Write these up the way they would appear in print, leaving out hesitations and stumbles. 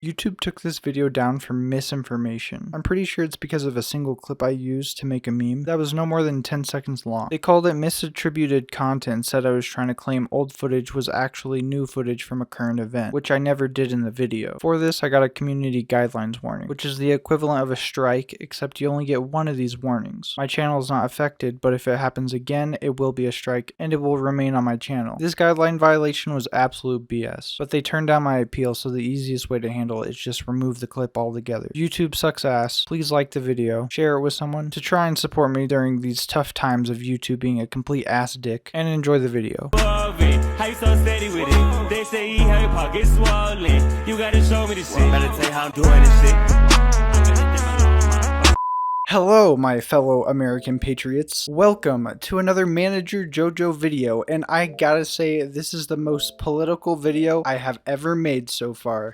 YouTube took this video down for misinformation. I'm pretty sure it's because of a single clip I used to make a meme that was no more than 10 seconds long. They called it misattributed content and said I was trying to claim old footage was actually new footage from a current event, which I never did in the video. For this, I got a community guidelines warning, which is the equivalent of a strike, except you only get one of these warnings. My channel is not affected, but if it happens again, it will be a strike and it will remain on my channel. This guideline violation was absolute BS, but they turned down my appeal, so the easiest way to handle is just remove the clip altogether. YouTube sucks ass. Please like the video, share it with someone to try and support me during these tough times of YouTube being a complete ass dick, and enjoy the video. Hello, my fellow American patriots. Welcome to another Manager JoJo video, and I gotta say, this is the most political video I have ever made so far.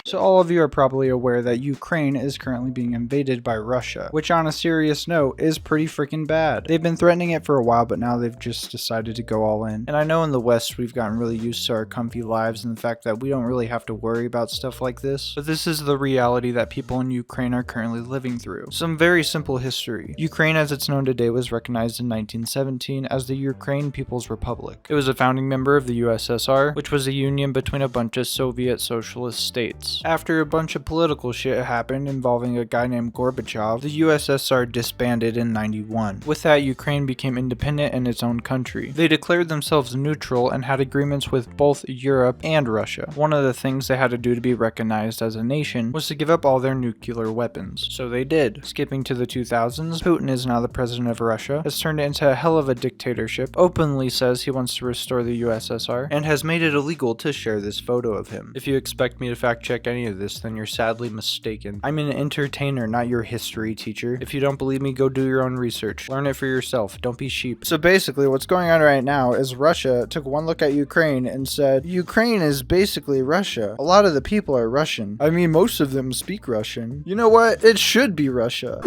So all of you are probably aware that Ukraine is currently being invaded by Russia, which on a serious note is pretty freaking bad. They've been threatening it for a while, but now they've just decided to go all in. And I know in the West we've gotten really used to our comfy lives and the fact that we don't really have to worry about stuff like this, but this is the reality that people in Ukraine are currently living through. Some very simple history. Ukraine as it's known today was recognized in 1917 as the Ukraine People's Republic. It was a founding member of the USSR, which was a union between a bunch of Soviet socialist states. After a bunch of political shit happened involving a guy named Gorbachev, the USSR disbanded in '91. With that, Ukraine became independent in its own country. They declared themselves neutral and had agreements with both Europe and Russia. One of the things they had to do to be recognized as a nation was to give up all their nuclear weapons. So they did. Skipping to the 2000s, Putin is now the president of Russia, has turned it into a hell of a dictatorship, openly says he wants to restore the USSR, and has made it illegal to share this photo of him. If you expect me to fact check any of this, then you're sadly mistaken. I'm an entertainer, not your history teacher. If you don't believe me, go do your own research. Learn it for yourself. Don't be sheep. So basically what's going on right now is Russia took one look at Ukraine and said, Ukraine is basically Russia. A lot of the people are Russian. I mean, most of them speak Russian. You know what? It should be Russia.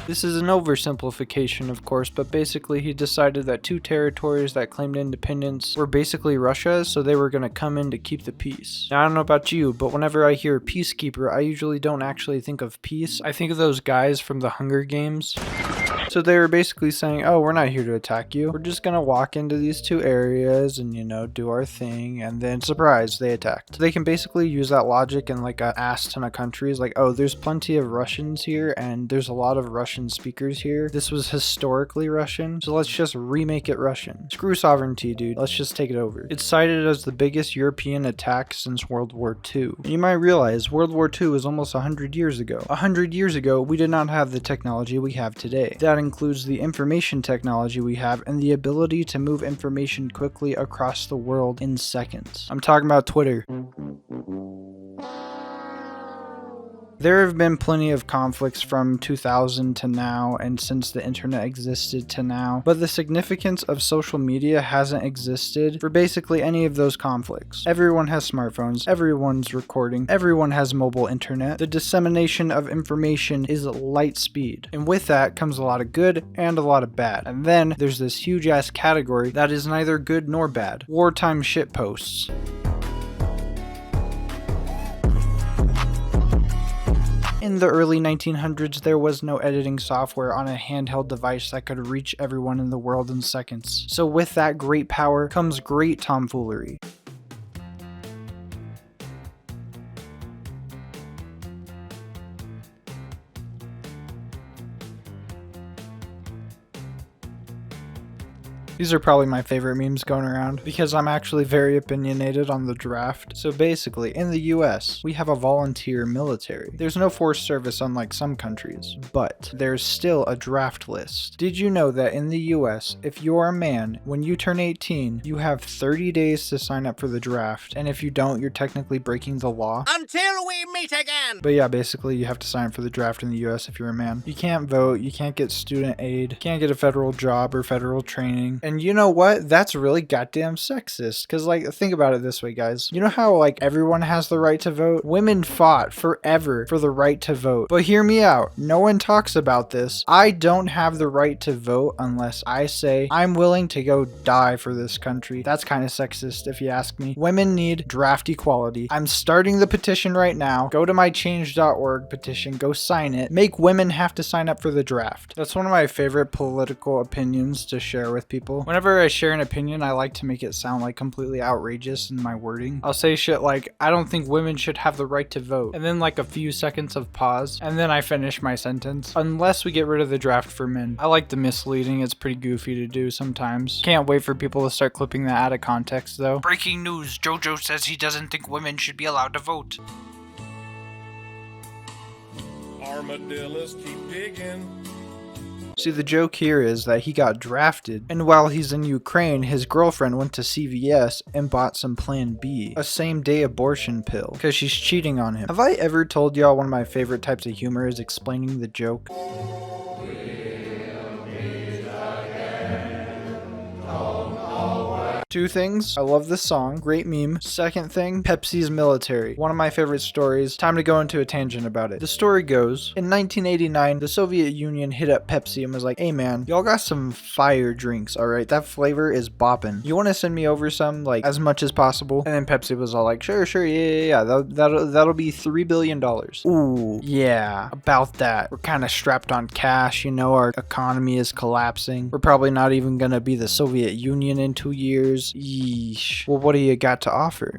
This is an oversimplification, of course, but basically he decided that two territories that claimed independence were basically Russia, so they were going to come in to keep the peace. Now, I don't know about you, but whenever I hear peacekeeper, I usually don't actually think of peace. I think of those guys from the Hunger Games. So they were basically saying, oh, we're not here to attack you. We're just going to walk into these two areas and, do our thing. And then, surprise, they attacked. So they can basically use that logic in like a ass ton of countries. Like, oh, there's plenty of Russians here and there's a lot of Russian speakers here. This was historically Russian. So let's just remake it Russian. Screw sovereignty, dude. Let's just take it over. It's cited as the biggest European attack since World War II. And you might realize World War II was almost 100 years ago. 100 years ago, we did not have the technology we have today. That includes the information technology we have and the ability to move information quickly across the world in seconds. I'm talking about Twitter. There have been plenty of conflicts from 2000 to now and since the internet existed to now, but the significance of social media hasn't existed for basically any of those conflicts. Everyone has smartphones, everyone's recording, everyone has mobile internet. The dissemination of information is light speed, and with that comes a lot of good and a lot of bad. And then there's this huge ass category that is neither good nor bad: wartime shitposts. In the early 1900s, there was no editing software on a handheld device that could reach everyone in the world in seconds. So with that great power comes great tomfoolery. These are probably my favorite memes going around because I'm actually very opinionated on the draft. So basically, in the US, we have a volunteer military. There's no forced service unlike some countries, but there's still a draft list. Did you know that in the US, if you're a man, when you turn 18, you have 30 days to sign up for the draft, and if you don't, you're technically breaking the law? Until we meet again! But yeah, basically, you have to sign up for the draft in the US if you're a man. You can't vote, you can't get student aid, you can't get a federal job or federal training, And you know what? That's really goddamn sexist. Because, like, think about it this way, guys. You know how, like, everyone has the right to vote? Women fought forever for the right to vote. But hear me out. No one talks about this. I don't have the right to vote unless I say I'm willing to go die for this country. That's kind of sexist if you ask me. Women need draft equality. I'm starting the petition right now. Go to my change.org petition. Go sign it. Make women have to sign up for the draft. That's one of my favorite political opinions to share with people. Whenever I share an opinion, I like to make it sound like completely outrageous in my wording. I'll say shit like, I don't think women should have the right to vote. And then like a few seconds of pause. And then I finish my sentence. Unless we get rid of the draft for men. I like the misleading. It's pretty goofy to do sometimes. Can't wait for people to start clipping that out of context though. Breaking news. JoJo says he doesn't think women should be allowed to vote. Armadillos keep digging. See, the joke here is that he got drafted, and while he's in Ukraine, his girlfriend went to CVS and bought some Plan B, a same-day abortion pill, because she's cheating on him. Have I ever told y'all one of my favorite types of humor is explaining the joke? Two things. I love this song. Great meme. Second thing, Pepsi's military. One of my favorite stories. Time to go into a tangent about it. The story goes, in 1989, the Soviet Union hit up Pepsi and was like, hey man, y'all got some fire drinks, alright? That flavor is bopping. You want to send me over some, like, as much as possible? And then Pepsi was all like, sure, yeah. That'll be $3 billion. Ooh, yeah, about that. We're kind of strapped on cash, you know, our economy is collapsing. We're probably not even gonna be the Soviet Union in 2 years. Yeesh. Well, what do you got to offer?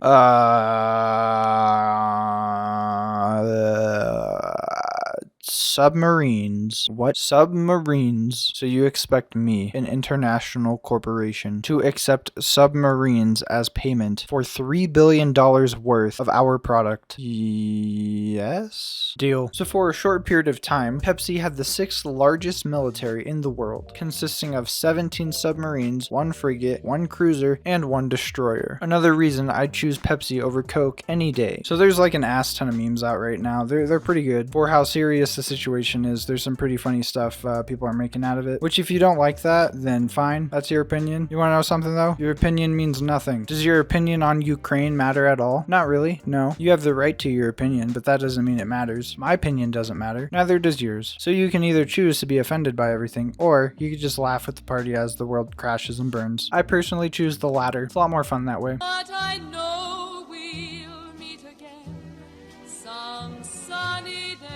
Submarines. What? Submarines. So you expect me, an international corporation, to accept submarines as payment for $3 billion worth of our product? Yes? Deal. So for a short period of time, Pepsi had the 6th largest military in the world, consisting of 17 submarines, 1 frigate, 1 cruiser, and 1 destroyer. Another reason I'd choose Pepsi over Coke any day. So there's like an ass ton of memes out right now. They're pretty good. For how serious the situation is, there's some pretty funny stuff people are making out of it. Which if you don't like that, then fine. That's your opinion. You want to know something though? Your opinion means nothing. Does your opinion on Ukraine matter at all? Not really. No. You have the right to your opinion, but that doesn't mean it matters. My opinion doesn't matter. Neither does yours. So you can either choose to be offended by everything, or you could just laugh with the party as the world crashes and burns. I personally choose the latter. It's a lot more fun that way. But I know we'll meet again some sunny day.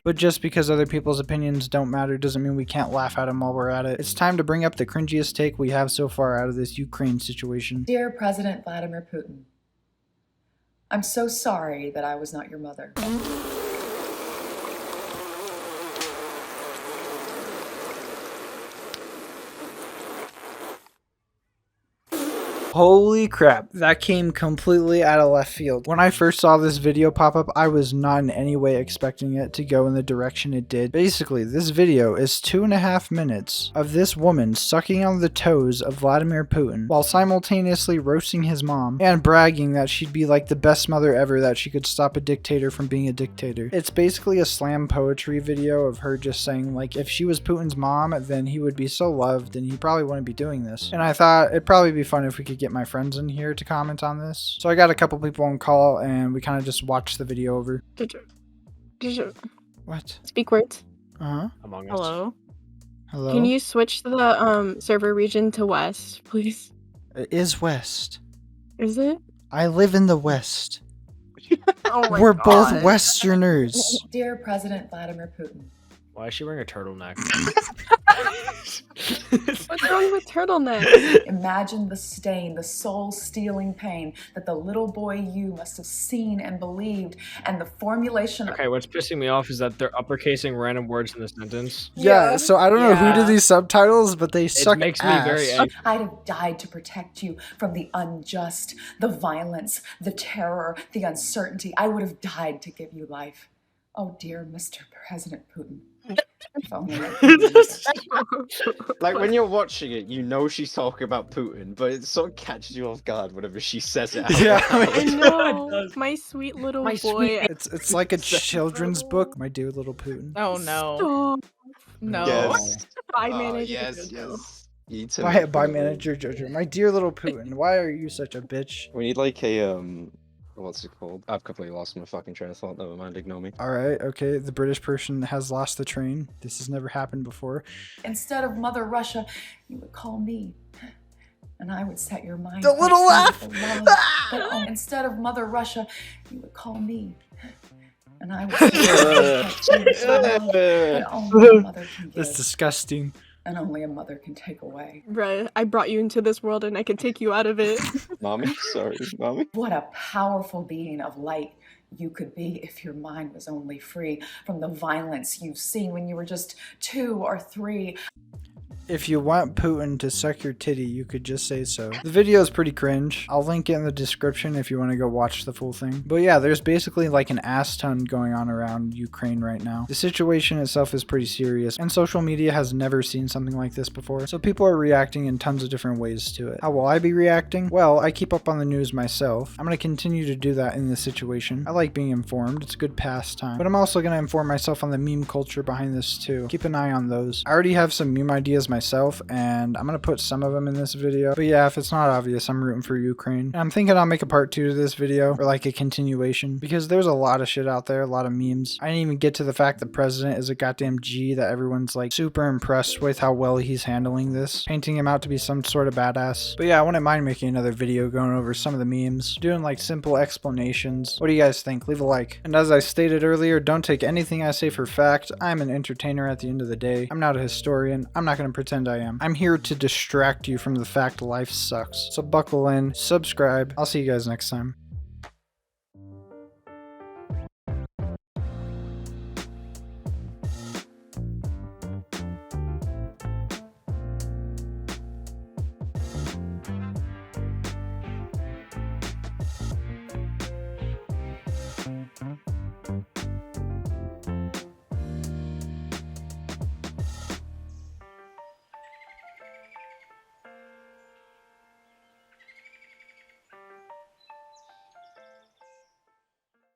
But just because other people's opinions don't matter doesn't mean we can't laugh at them while we're at it. It's time to bring up the cringiest take we have so far out of this Ukraine situation. Dear President Vladimir Putin, I'm so sorry that I was not your mother. Holy crap, that came completely out of left field. When I first saw this video pop up, I was not in any way expecting it to go in the direction it did. Basically, this video is 2.5 minutes of this woman sucking on the toes of Vladimir Putin while simultaneously roasting his mom and bragging that she'd be like the best mother ever, that she could stop a dictator from being a dictator. It's basically a slam poetry video of her just saying like, if she was Putin's mom, then he would be so loved and he probably wouldn't be doing this. And I thought it'd probably be fun if we could get my friends in here to comment on this. So I got a couple people on call and we kind of just watched the video over. JoJo. What? Speak words. Uh-huh. Among Us. Hello. Hello? Can you switch the server region to West, please? It is West. Is it? I live in the West. Oh my We're God. both Westerners. Dear President Vladimir Putin, Why is she wearing a turtleneck? What's wrong with turtlenecks? imagine the stain, the soul-stealing pain that the little boy you must have seen and believed, and the formulation of... Okay, what's pissing me off is that they're uppercasing random words in the sentence. Yeah, so I don't know who did Yeah. these subtitles, but they It suck makes me ass. very angry. I'd have died to protect you from the unjust, the violence, the terror, the uncertainty. I would have died to give you life. Oh, dear Mr. President Putin. If only I could Like when you're watching it, you know she's talking about Putin, but it sort of catches you off guard whenever she says it. out Yeah, loud. I It know. does. My sweet little My boy. sweet- It's like a children's book, My Dear Little Putin. Oh no. Stop. No. Yes. Bye, Oh, manager yes, JoJo. yes. You need to Bye, make bye, a- manager JoJo. My dear little Putin. Why are you such a bitch? We need like a what's it called? I've completely lost my fucking train of thought. Never mind, ignore me. All right, okay. The British person has lost the train. This has never happened before. Instead of Mother Russia, you would call me. And I would set your mind. The quite little free laugh! with the love. But instead of Mother Russia, you would call me. And I would set your mind quite free with the love that only a mother can That's give. disgusting. And only a mother can take away. Bruh, I brought you into this world and I can take you out of it. Mommy, sorry, mommy. What a powerful being of light you could be if your mind was only free from the violence you've seen when you were just 2 or 3. If you want Putin to suck your titty, you could just say so. The video is pretty cringe. I'll link it in the description if you want to go watch the full thing. But yeah, there's basically like an ass ton going on around Ukraine right now. The situation itself is pretty serious, and social media has never seen something like this before, so people are reacting in tons of different ways to it. How will I be reacting? Well, I keep up on the news myself. I'm going to continue to do that in this situation. I like being informed. It's a good pastime. But I'm also going to inform myself on the meme culture behind this too. Keep an eye on those. I already have some meme ideas myself, and I'm gonna put some of them in this video. But yeah, if it's not obvious, I'm rooting for Ukraine. And I'm thinking I'll make a part 2 to this video, or like a continuation, because there's a lot of shit out there, a lot of memes. I didn't even get to the fact the president is a goddamn G that everyone's like super impressed with how well he's handling this, painting him out to be some sort of badass. But yeah, I wouldn't mind making another video going over some of the memes, doing like simple explanations. What do you guys think? Leave a like. And as I stated earlier, don't take anything I say for fact. I'm an entertainer at the end of the day. I'm not a historian. I'm not gonna pretend I am. I'm here to distract you from the fact life sucks. So buckle in, subscribe. I'll see you guys next time.